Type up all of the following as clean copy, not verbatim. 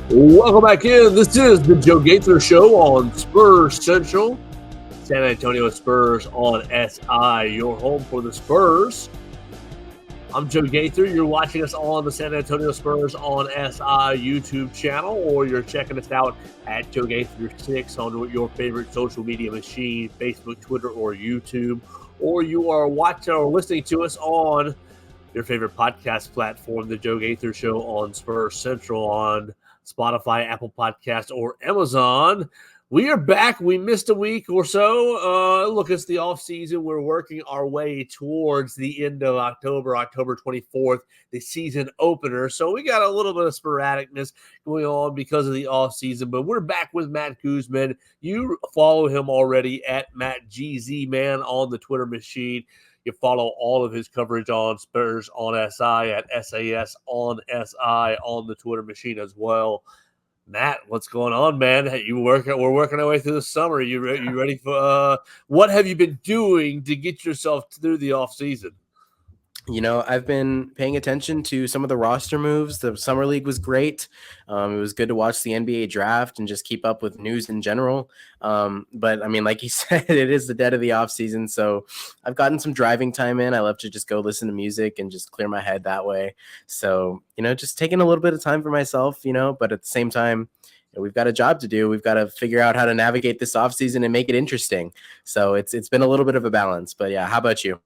Welcome back in. This is the Joe Gaither Show on Spurs Central. San Antonio Spurs on SI, your home for the Spurs. I'm Joe Gaither. You're watching us on the San Antonio Spurs on SI YouTube channel, or you're checking us out at Joe Gaither6 on your favorite social media machine, Facebook, Twitter, or YouTube. Or you are watching or listening to us on your favorite podcast platform, the Joe Gaither Show on Spurs Central on Spotify, Apple Podcasts, or Amazon. We are back. We missed a week or so. Look, it's the off season. We're working our way towards the end of October 24th, the season opener. So we got a little bit of sporadicness going on because of the off season, but we're back with Matt Guzman. You follow him already at Matt GZ Man on the Twitter machine. You follow all of his coverage on Spurs on SI at SAS on SI on the Twitter machine as well. Matt, what's going on, man? We're working our way through the summer. You ready for what have you been doing to get yourself through the off season? I've been paying attention to some of the roster moves. The summer league was great. It was good to watch the NBA draft and just keep up with news in general. But I mean, like you said, it is the dead of the off season. So I've gotten some driving time in. I love to just go listen to music and just clear my head that way. So, just taking a little bit of time for myself, but at the same time, we've got a job to do. We've got to figure out how to navigate this off season and make it interesting. So it's been a little bit of a balance, but yeah. How about you?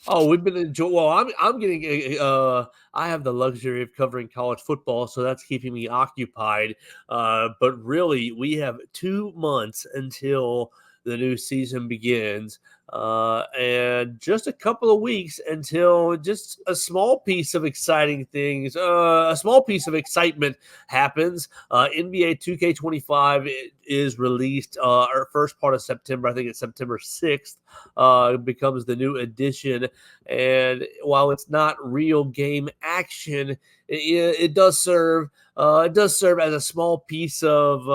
Oh, we've been enjoying. Well, I'm getting. I have the luxury of covering college football, so that's keeping me occupied. But really, we have 2 months until the new season begins, and just a couple of weeks until just a small piece of exciting things, a small piece of excitement happens. NBA 2K25 is released our first part of September. I think it's September 6th. Becomes the new edition, and while it's not real game action, it does serve. It does serve as a small piece of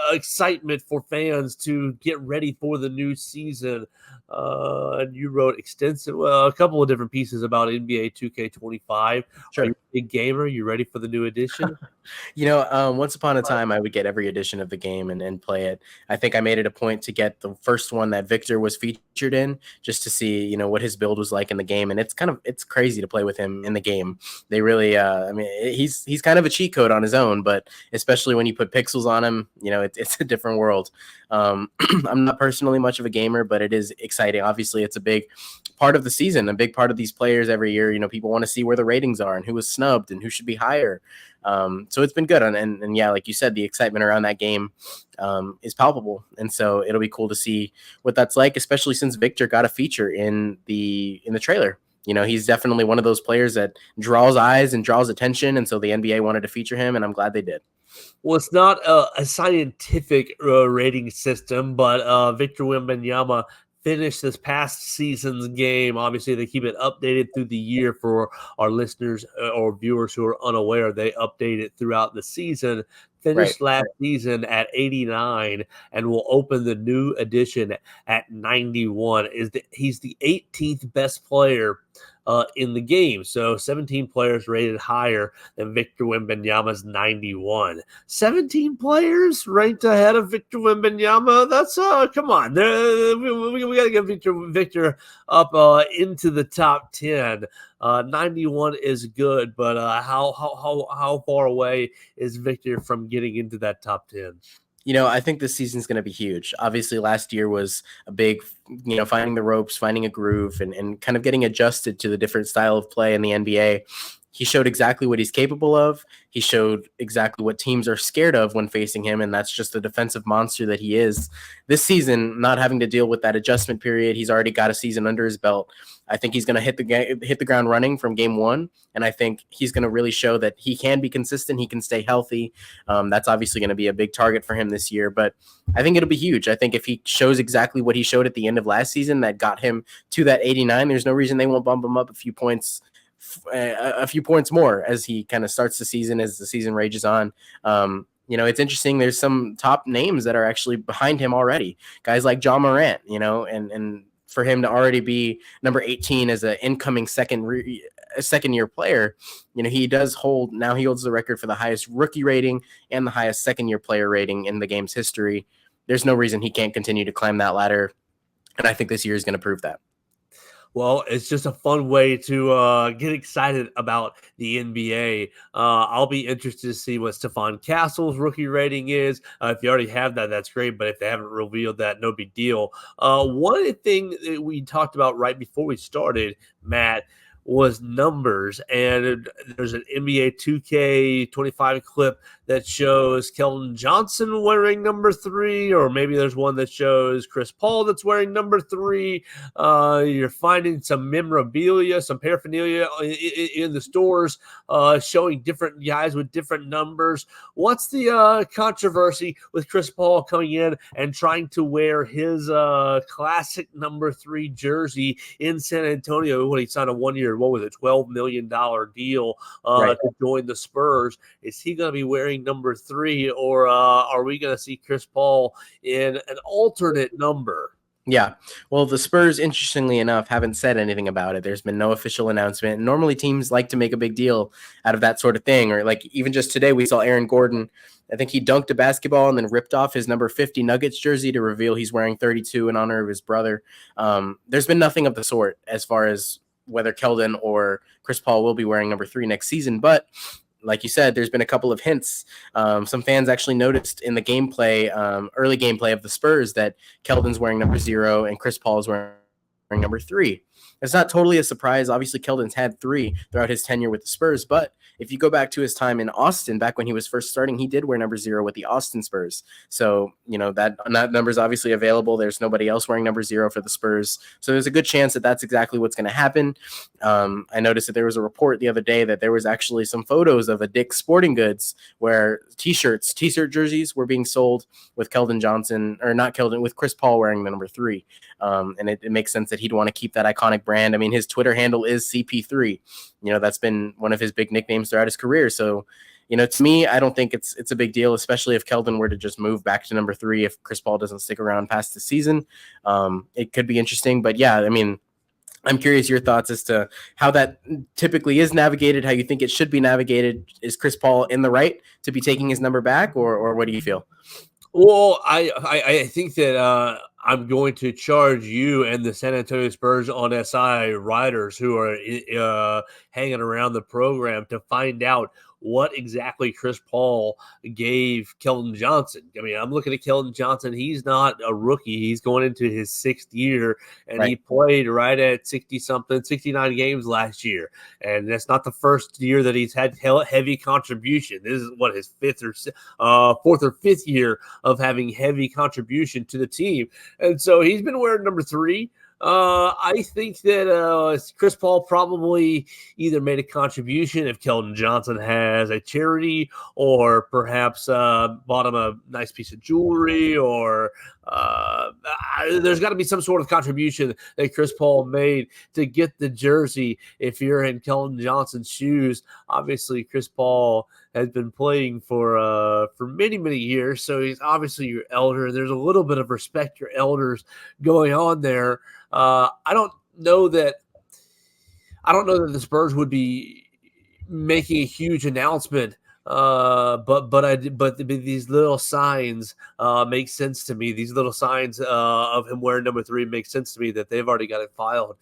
excitement for fans to get ready for the new season. And you wrote a couple of different pieces about NBA 2K25. Sure. Are you a big gamer? You ready for the new edition? Once upon a time, I would get every edition of the game and play it. I think I made it a point to get the first one that Victor was featured in, just to see, what his build was like in the game. And it's crazy to play with him in the game. They really, he's kind of a cheat code on his own, but especially when you put pixels on him, it's a different world. I'm not personally much of a gamer, but it is exciting. Obviously, it's a big part of the season, a big part of these players every year. People want to see where the ratings are and who was snubbed and who should be higher. So it's been good. And yeah, like you said, the excitement around that game is palpable. And so it'll be cool to see what that's like, especially since Victor got a feature in the trailer. He's definitely one of those players that draws eyes and draws attention. And so the NBA wanted to feature him, and I'm glad they did. Well, it's not a scientific rating system, but Victor Wembanyama finished this past season's game. Obviously, they keep it updated through the year for our listeners or viewers who are unaware. They update it throughout the season. Finished last season at 89 and will open the new edition at 91. He's the 18th best player in the game. So 17 players rated higher than Victor Wembanyama's 91. 17 players ranked ahead of Victor Wembanyama. That's come on. We got to get Victor up into the top 10. 91 is good, but how far away is Victor from getting into that top 10? I think this season's going to be huge. Obviously, last year was a big, finding the ropes, finding a groove, and kind of getting adjusted to the different style of play in the NBA. He showed exactly what he's capable of. He showed exactly what teams are scared of when facing him, and that's just the defensive monster that he is. This season, not having to deal with that adjustment period, he's already got a season under his belt. I think he's going to hit the ground running from game one, and I think he's going to really show that he can be consistent, he can stay healthy. That's obviously going to be a big target for him this year, but I think it'll be huge. I think if he shows exactly what he showed at the end of last season that got him to that 89, there's no reason they won't bump him up a few points more as he kind of starts the season, as the season rages on. It's interesting. There's some top names that are actually behind him already. Guys like John Morant, and for him to already be number 18 as an incoming second a second-year player, he holds the record for the highest rookie rating and the highest second-year player rating in the game's history. There's no reason he can't continue to climb that ladder, and I think this year is going to prove that. Well, it's just a fun way to get excited about the NBA. I'll be interested to see what Stephon Castle's rookie rating is. If you already have that, that's great. But if they haven't revealed that, no big deal. One thing that we talked about right before we started, Matt, was numbers. And there's an NBA2K25 clip that shows Keldon Johnson wearing number 3, or maybe there's one that shows Chris Paul that's wearing number 3. You're finding some memorabilia, some paraphernalia in the stores showing different guys with different numbers. What's the controversy with Chris Paul coming in and trying to wear his classic number 3 jersey in San Antonio when he signed a 1-year, what was it, $12 million deal to join the Spurs? Is he going to be wearing number 3, or are we going to see Chris Paul in an alternate number? Yeah. Well, the Spurs, interestingly enough, haven't said anything about it. There's been no official announcement. Normally teams like to make a big deal out of that sort of thing. Or like even just today, we saw Aaron Gordon. I think he dunked a basketball and then ripped off his number 50 Nuggets jersey to reveal he's wearing 32 in honor of his brother. There's been nothing of the sort as far as whether Keldon or Chris Paul will be wearing number 3 next season. But like you said, there's been a couple of hints. Some fans actually noticed in the gameplay, early gameplay of the Spurs, that Keldon's wearing number 0 and Chris Paul is wearing number 3. It's not totally a surprise. Obviously, Keldon's had 3 throughout his tenure with the Spurs, but if you go back to his time in Austin, back when he was first starting, he did wear number 0 with the Austin Spurs. So, that number is obviously available. There's nobody else wearing number 0 for the Spurs. So there's a good chance that that's exactly what's going to happen. I noticed that there was a report the other day that there was actually some photos of a Dick's Sporting Goods where t-shirt jerseys were being sold with Keldon Johnson, or not Keldon, with Chris Paul wearing the number 3. And it makes sense that he'd want to keep that iconic brand. I mean, his Twitter handle is CP3. That's been one of his big nicknames throughout his career. So, to me, I don't think it's a big deal, especially if Keldon were to just move back to number 3 if Chris Paul doesn't stick around past the season. It could be interesting. But yeah, I mean, I'm curious your thoughts as to how that typically is navigated, how you think it should be navigated. Is Chris Paul in the right to be taking his number back, or what do you feel? Well, I think that I'm going to charge you and the San Antonio Spurs on SI writers who are hanging around the program to find out what exactly Chris Paul gave Keldon Johnson. I mean, I'm looking at Keldon Johnson. He's not a rookie. He's going into his 6th year, and he played right at 69 games last year. And that's not the first year that he's had heavy contribution. This is what, his 4th or 5th year of having heavy contribution to the team. And so he's been wearing number 3. I think that Chris Paul probably either made a contribution if Keldon Johnson has a charity, or perhaps bought him a nice piece of jewelry, or there's got to be some sort of contribution that Chris Paul made to get the jersey if you're in Keldon Johnson's shoes. Obviously, Chris Paul has been playing for many, many years, so he's obviously your elder. There's a little bit of respect your elders going on there. I don't know that the Spurs would be making a huge announcement, but these little signs make sense to me. These little signs of him wearing number 3 make sense to me, that they've already got it filed.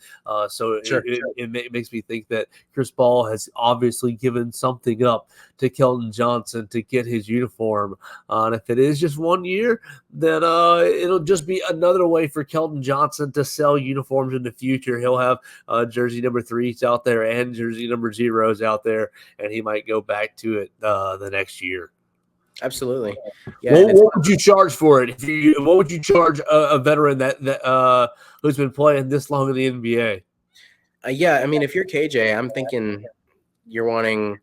So it makes me think that Chris Paul has obviously given something up to Keldon Johnson to get his uniform. And if it is just 1 year, then it'll just be another way for Keldon Johnson to sell uniforms in the future. He'll have jersey number 3s out there and jersey number 0s out there, and he might go back to it the next year. Absolutely. Yeah. What would you charge for it? What would you charge a veteran that who's been playing this long in the NBA? Yeah, I mean, if you're KJ, I'm thinking you're wanting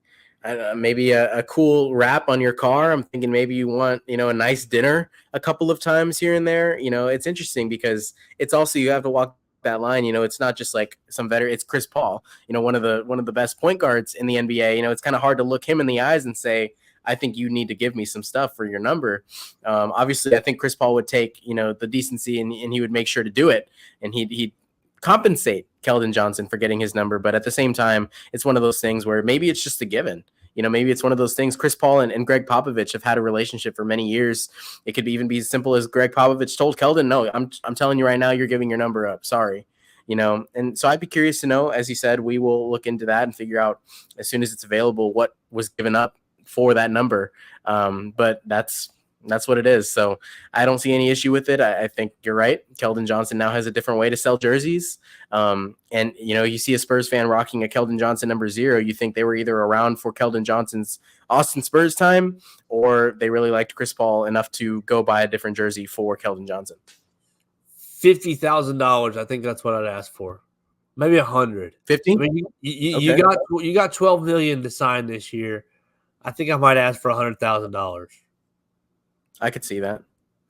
maybe a cool wrap on your car. I'm thinking maybe you want, a nice dinner a couple of times here and there. It's interesting because it's also, you have to walk that line. It's not just like some veteran. It's Chris Paul, one of the best point guards in the NBA. It's kind of hard to look him in the eyes and say, I think you need to give me some stuff for your number. Obviously, I think Chris Paul would take, the decency and he would make sure to do it. And he'd compensate Keldon Johnson for getting his number. But at the same time, it's one of those things where maybe it's just a given. Maybe it's one of those things. Chris Paul and Greg Popovich have had a relationship for many years. It could even be as simple as Greg Popovich told Keldon, no, I'm telling you right now, you're giving your number up. Sorry. And so I'd be curious to know, as he said, we will look into that and figure out as soon as it's available what was given up for that number. But that's what it is. So I don't see any issue with it. I think you're right. Keldon Johnson now has a different way to sell jerseys. And, you see a Spurs fan rocking a Keldon Johnson number 0. You think they were either around for Keldon Johnson's Austin Spurs time, or they really liked Chris Paul enough to go buy a different jersey for Keldon Johnson. $50,000. I think that's what I'd ask for. Maybe 100. 50? I mean, you got $12 million to sign this year. I think I might ask for $100,000. I could see that.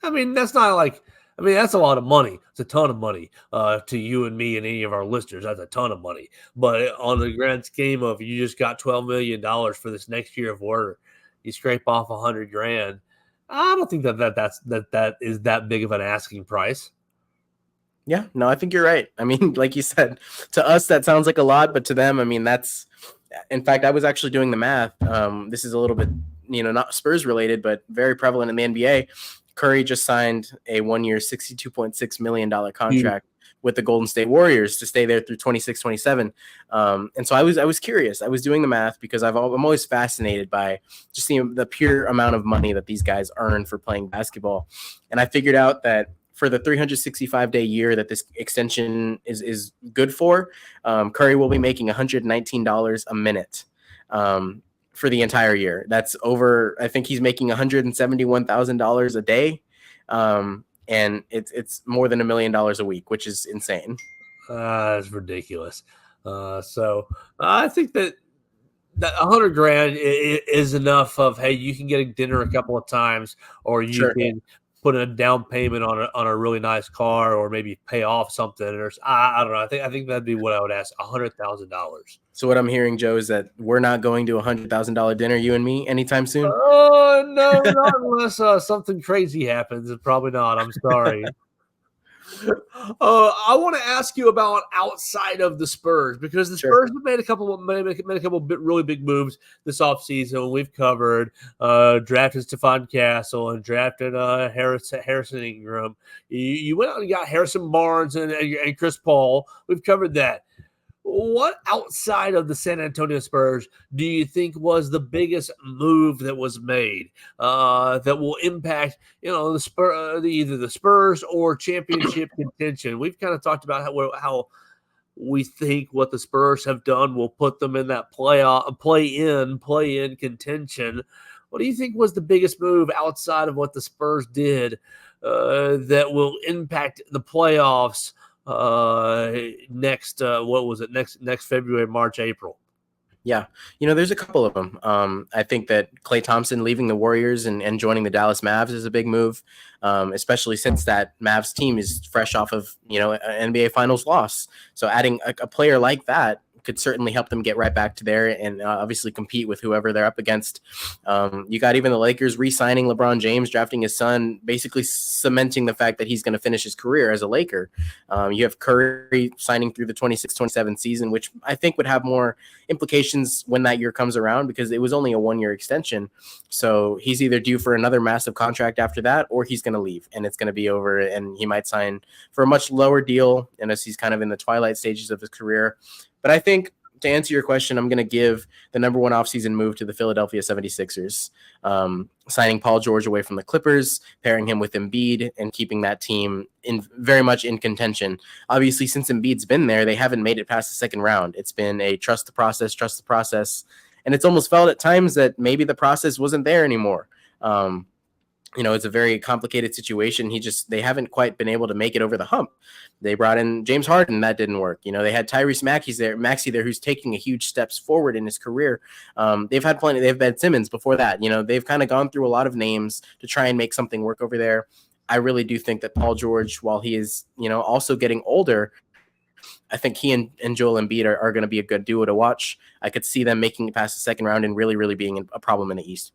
I mean, that's not like – that's a lot of money. It's a ton of money to you and me and any of our listeners. That's a ton of money. But on the grand scheme of you just got $12 million for this next year of work, you scrape off $100,000. I don't think that is that big of an asking price. Yeah, no, I think you're right. I mean, like you said, to us, that sounds like a lot, but to them, that's – in fact, I was actually doing the math. This is a little bit, not Spurs related, but very prevalent in the NBA. Curry just signed a 1-year, $62.6 million contract with the Golden State Warriors to stay there through 26-27. And so I was curious. I was doing the math because I'm always fascinated by just the pure amount of money that these guys earn for playing basketball. And I figured out that for the 365-day year that this extension is good for, Curry will be making $119 a minute for the entire year. That's over. I think he's making $171,000 a day, and it's more than $1 million a week, which is insane. That's ridiculous. So I think that $100,000 is enough of, hey, you can get a dinner a couple of times, or you can put a down payment on a really nice car, or maybe pay off something, or I don't know. I think that'd be what I would ask, $100,000. So what I'm hearing, Joe, is that we're not going to $100,000 dinner, you and me, anytime soon. Oh no, not unless something crazy happens. Probably not. I'm sorry. I want to ask you about outside of the Spurs, because the Spurs have made a couple really big moves this offseason. We've covered drafted Stephon Castle and drafted Harrison Ingram. You went out and got Harrison Barnes and Chris Paul. We've covered that. What outside of the San Antonio Spurs do you think was the biggest move that was made that will impact, the Spurs, either the Spurs or championship contention? We've kind of talked about how we think what the Spurs have done will put them in that play-in contention. What do you think was the biggest move outside of what the Spurs did that will impact the playoffs next February, March, April? Yeah. There's a couple of them. I think that Klay Thompson leaving the Warriors and joining the Dallas Mavs is a big move, especially since that Mavs team is fresh off of, an NBA Finals loss. So adding a player like that could certainly help them get right back to there and obviously compete with whoever they're up against. You got even the Lakers re-signing LeBron James, drafting his son, basically cementing the fact that he's going to finish his career as a Laker. You have Curry signing through the 26-27 season, which I think would have more implications when that year comes around, because it was only a 1-year extension. So he's either due for another massive contract after that, or he's going to leave and it's going to be over, and he might sign for a much lower deal, and as he's kind of in the twilight stages of his career. But I think, to answer your question, I'm going to give the number one offseason move to the Philadelphia 76ers, signing Paul George away from the Clippers, pairing him with Embiid, and keeping that team very much in contention. Obviously, since Embiid's been there, they haven't made it past the second round. It's been a trust the process. And it's almost felt at times that maybe the process wasn't there anymore. It's a very complicated situation. They haven't quite been able to make it over the hump. They brought in James Harden. That didn't work. They had Tyrese Maxey there, who's taking a huge steps forward in his career. They've had plenty. They've had Simmons before that. They've kind of gone through a lot of names to try and make something work over there. I really do think that Paul George, while he is, also getting older, I think he and Joel Embiid are going to be a good duo to watch. I could see them making it past the second round and really, really being a problem in the East.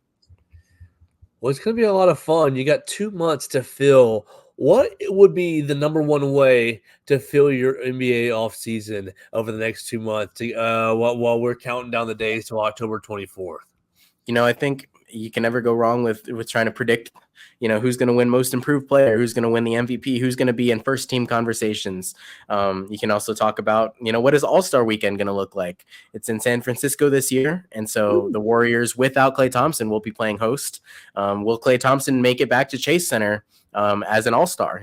Well, it's going to be a lot of fun. You got 2 months to fill What would be the number one way to fill your NBA offseason over the next 2 months while we're counting down the days to October 24th? I think you can never go wrong with trying to predict, who's going to win most improved player, who's going to win the MVP, who's going to be in first team conversations. You can also talk about, what is All-Star weekend going to look like? It's in San Francisco this year. And so the Warriors without Klay Thompson will be playing host. Will Klay Thompson make it back to Chase Center as an all-star?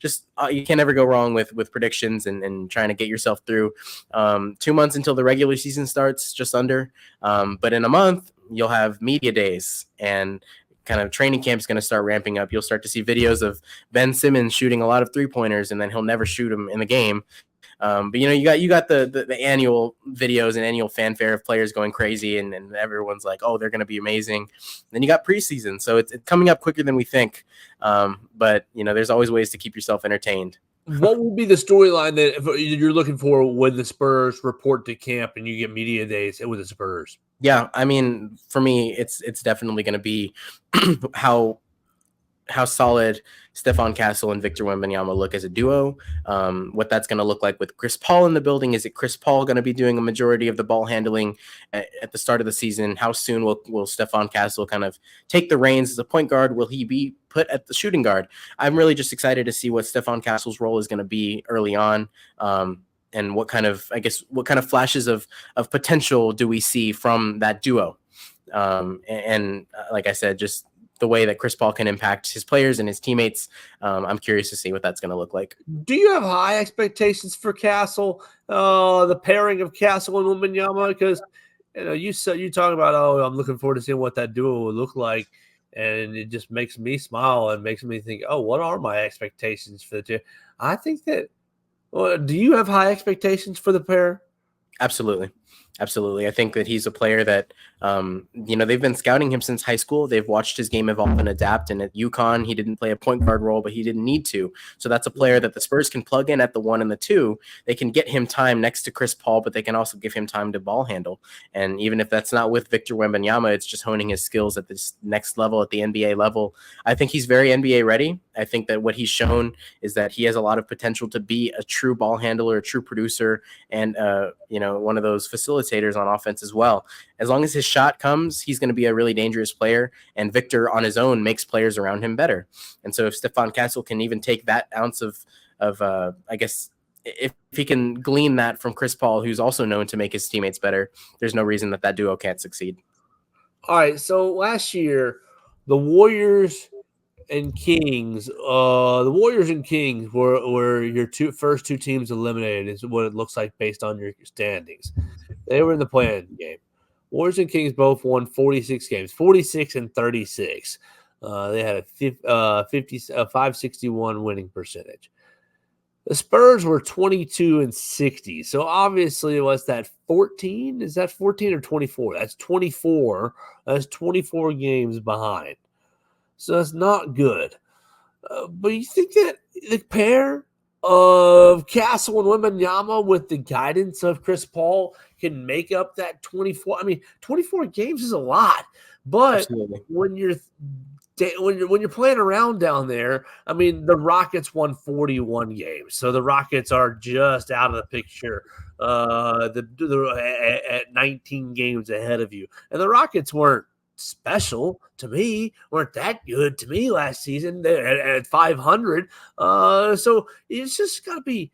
Just you can't ever go wrong with predictions and trying to get yourself through 2 months until the regular season starts, just under. But in a month, you'll have media days and kind of training camp is going to start ramping up. You'll start to see videos of Ben Simmons shooting a lot of 3-pointers, and then he'll never shoot them in the game. But you got the annual videos and annual fanfare of players going crazy, and everyone's like, oh, they're going to be amazing. And then you got preseason, so it's coming up quicker than we think. But there's always ways to keep yourself entertained. What would be the storyline that you're looking for when the Spurs report to camp and you get media days with the Spurs? Yeah, I mean, for me, it's definitely going to be how solid Stephon Castle and Victor Wembanyama look as a duo. What that's going to look like with Chris Paul in the building. Is it Chris Paul going to be doing a majority of the ball handling at the start of the season? How soon will Stephon Castle kind of take the reins as a point guard? Will he be put at the shooting guard? I'm really just excited to see what Stephon Castle's role is going to be early on. And what kind of flashes of potential do we see from that duo? And like I said, just the way that Chris Paul can impact his players and his teammates. I'm curious to see what that's going to look like. Do you have high expectations for Castle, the pairing of Castle and Wembanyama? Because you talk about, I'm looking forward to seeing what that duo will look like, and it just makes me smile and makes me think, what are my expectations for the two? I think that. Well, do you have high expectations for the pair? Absolutely. I think that he's a player that, they've been scouting him since high school. They've watched his game evolve and adapt. And at UConn, he didn't play a point guard role, but he didn't need to. So that's a player that the Spurs can plug in at the 1 and the 2. They can get him time next to Chris Paul, but they can also give him time to ball handle. And even if that's not with Victor Wembanyama, it's just honing his skills at this next level, at the NBA level. I think he's very NBA ready. I think that what he's shown is that he has a lot of potential to be a true ball handler, a true producer, and one of those facilitators on offense as well. As long as his shot comes, he's going to be a really dangerous player, and Victor on his own makes players around him better. And so if Stephon Castle can even take that ounce of I guess if he can glean that from Chris Paul, who's also known to make his teammates better, there's no reason that duo can't succeed. All right, so last year, the Warriors and Kings, were your first two teams eliminated, is what it looks like based on your standings. They were in the play-in game. Warriors and Kings both won 46 games, 46 and 36. They had a 561 winning percentage. The Spurs were 22 and 60. So obviously, what's that, 14? Is that 14 or 24? That's 24. That's 24 games behind. So that's not good. But you think that the pair of Castle and Wembanyama with the guidance of Chris Paul can make up that 24? I mean, 24 games is a lot. But Absolutely. when you're playing around down there, I mean, the Rockets won 41 games, so the Rockets are just out of the picture. At 19 games ahead of you, and the Rockets weren't special to me, weren't that good to me last season. They're at 500, so it's just got to be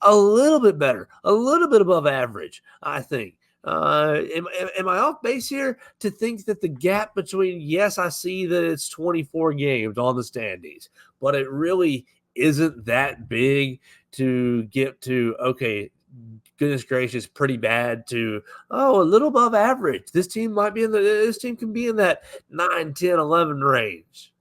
a little bit better, a little bit above average, I think. Am I off base here to think that the gap between, yes, I see that it's 24 games on the standings, but it really isn't that big to get to, okay, goodness gracious, pretty bad, to, a little above average. This team can be in that 9, 10, 11 range.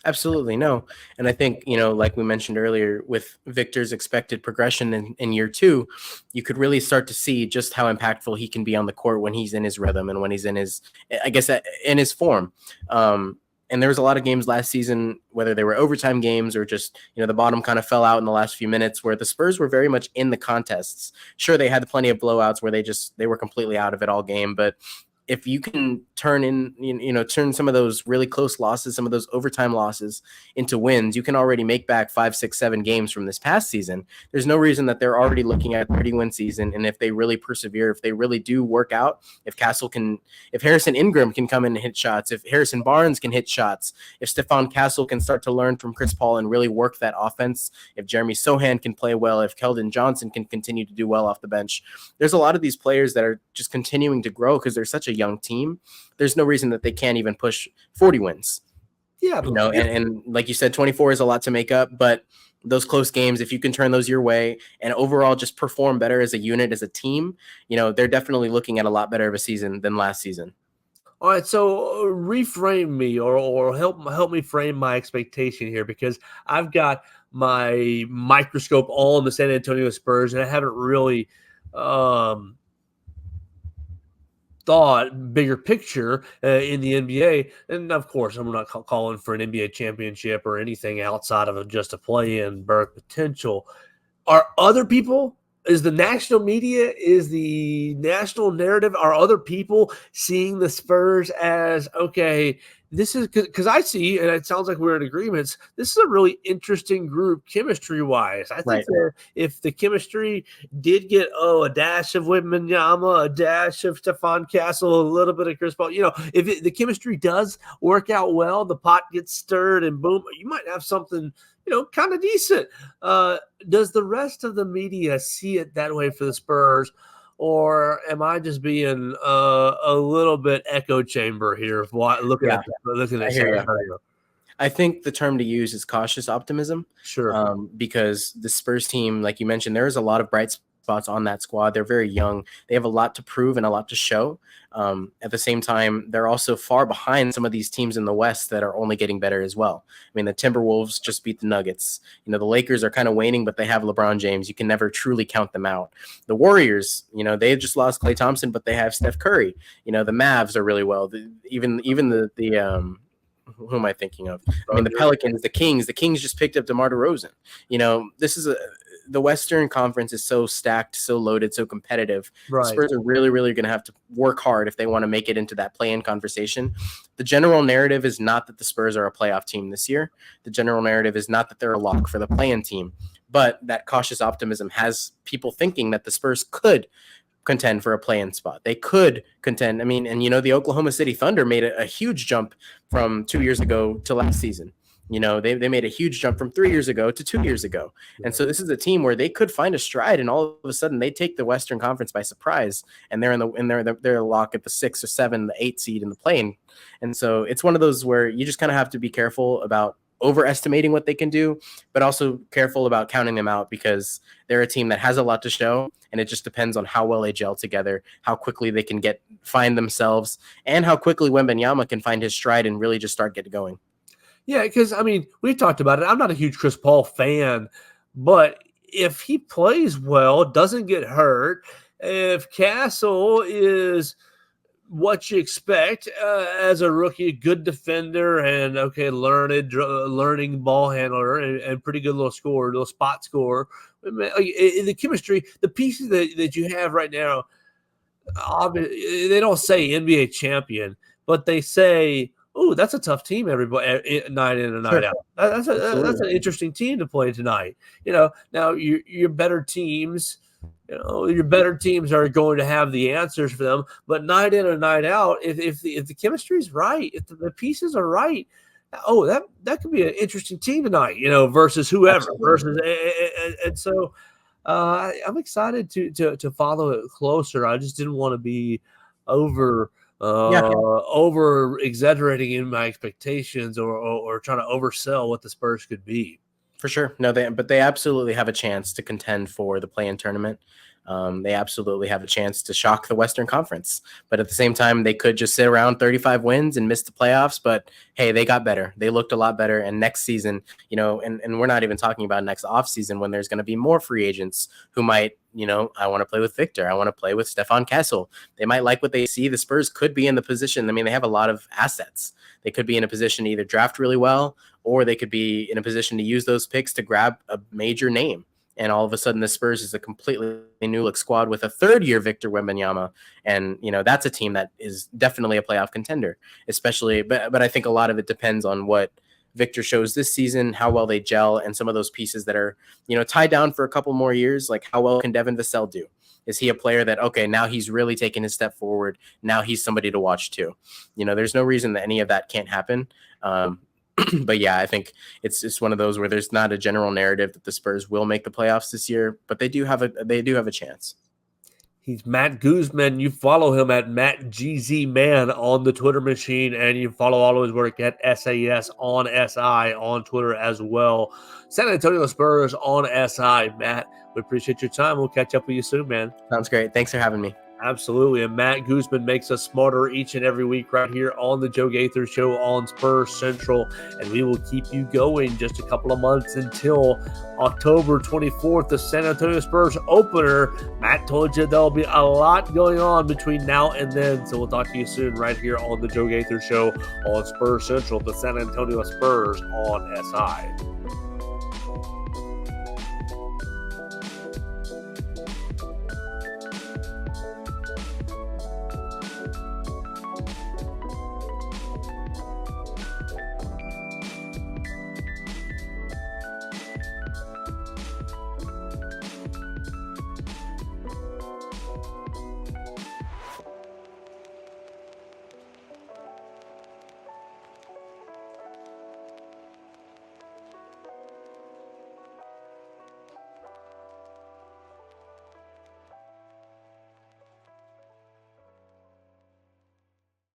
Absolutely no. And I think, like we mentioned earlier, with Victor's expected progression in year 2, you could really start to see just how impactful he can be on the court when he's in his rhythm and when he's in his form. And there was a lot of games last season, whether they were overtime games or just, the bottom kind of fell out in the last few minutes, where the Spurs were very much in the contests. Sure, they had plenty of blowouts where they were completely out of it all game, but if you can turn some of those really close losses, some of those overtime losses into wins, you can already make back 5, 6, 7 games from this past season. There's no reason that they're already looking at a 30-win season. And if they really persevere, if they really do work out, if Harrison Ingram can come in and hit shots, if Harrison Barnes can hit shots, if Stephon Castle can start to learn from Chris Paul and really work that offense, if Jeremy Sohan can play well, if Keldon Johnson can continue to do well off the bench, there's a lot of these players that are just continuing to grow because they're such a young team. There's no reason that they can't even push 40 wins. Yeah, and like you said, 24 is a lot to make up, but those close games, if you can turn those your way and overall just perform better as a unit, as a team, they're definitely looking at a lot better of a season than last season. All right, so reframe me or help me frame my expectation here, because I've got my microscope on the San Antonio Spurs, and I haven't really thought bigger picture in the NBA. And of course, I'm not calling for an NBA championship or anything outside of just a play-in berth potential. Are other people, is the national media, is the national narrative, are other people seeing the Spurs as, okay, this is, because I see, and it sounds like we're in agreements, this is a really interesting group chemistry-wise. I think that if the chemistry did get, a dash of Wembanyama, a dash of Stephon Castle, a little bit of Chris Paul, if the chemistry does work out well, the pot gets stirred, and boom, you might have something kind of decent. Does the rest of the media see it that way for the Spurs, or am I just being a little bit echo chamber here of looking at San Antonio? I think the term to use is cautious optimism. Sure. Because the Spurs team, like you mentioned, there is a lot of bright spots on that squad. They're very young. They have a lot to prove and a lot to show. At the same time, they're also far behind some of these teams in the West that are only getting better as well. I mean, the Timberwolves just beat the Nuggets. The Lakers are kind of waning, but they have LeBron James. You can never truly count them out. The Warriors, they just lost Klay Thompson, but they have Steph Curry. The Mavs are really well. Even the who am I thinking of? I mean, the Pelicans, the Kings just picked up DeMar DeRozan. This is the Western Conference is so stacked, so loaded, so competitive. Right. The Spurs are really, really going to have to work hard if they want to make it into that play-in conversation. The general narrative is not that the Spurs are a playoff team this year. The general narrative is not that they're a lock for the play-in team, but that cautious optimism has people thinking that the Spurs could contend for a play-in spot. They could contend. I mean, and the Oklahoma City Thunder made a huge jump from 2 years ago to last season. They made a huge jump from 3 years ago to 2 years ago. And so this is a team where they could find a stride, and all of a sudden they take the Western Conference by surprise, and they're they're a lock at the 6 or 7, the 8 seed in the play-in. And so it's one of those where you just kind of have to be careful about overestimating what they can do, but also careful about counting them out, because they're a team that has a lot to show, and it just depends on how well they gel together, how quickly they can find themselves, and how quickly Wembanyama can find his stride and really just start getting going. Yeah, because, I mean, we've talked about it. I'm not a huge Chris Paul fan, but if he plays well, doesn't get hurt, if Castle is what you expect as a rookie, good defender, and learning ball handler, and pretty good little scorer, little spot scorer. The chemistry, the pieces that you have right now, they don't say NBA champion, but they say, oh, that's a tough team, everybody, night in and night out. That's an interesting team to play tonight. Now your better teams, your better teams are going to have the answers for them. But night in and night out, if the chemistry is right, if the pieces are right, that could be an interesting team tonight. Versus whoever. And so I'm excited to follow it closer. I just didn't want to be over exaggerating in my expectations or trying to oversell what the Spurs could be. For sure. No, but they absolutely have a chance to contend for the play-in tournament. They absolutely have a chance to shock the Western Conference. But at the same time, they could just sit around 35 wins and miss the playoffs. But hey, they got better. They looked a lot better. And next season, and we're not even talking about next offseason when there's going to be more free agents who might, I want to play with Victor. I want to play with Stephon Castle. They might like what they see. The Spurs could be in the position. I mean, they have a lot of assets. They could be in a position to either draft really well, or they could be in a position to use those picks to grab a major name. And all of a sudden, the Spurs is a completely new look squad with a third-year Victor Wembanyama, and that's a team that is definitely a playoff contender. Especially, but I think a lot of it depends on what Victor shows this season, how well they gel, and some of those pieces that are tied down for a couple more years. Like, how well can Devin Vassell do? Is he a player that, okay, now he's really taking his step forward? Now he's somebody to watch too. There's no reason that any of that can't happen. But yeah, I think it's one of those where there's not a general narrative that the Spurs will make the playoffs this year, but they do have a chance. He's Matt Guzman. You follow him at MattGZMan on the Twitter machine, and you follow all of his work at SAS on SI on Twitter as well. San Antonio Spurs on SI. Matt, we appreciate your time. We'll catch up with you soon, man. Sounds great. Thanks for having me. Absolutely. And Matt Guzman makes us smarter each and every week right here on the Joe Gaither Show on Spurs Central. And we will keep you going just a couple of months until October 24th, the San Antonio Spurs opener. Matt told you there'll be a lot going on between now and then. So we'll talk to you soon right here on the Joe Gaither Show on Spurs Central, the San Antonio Spurs on SI.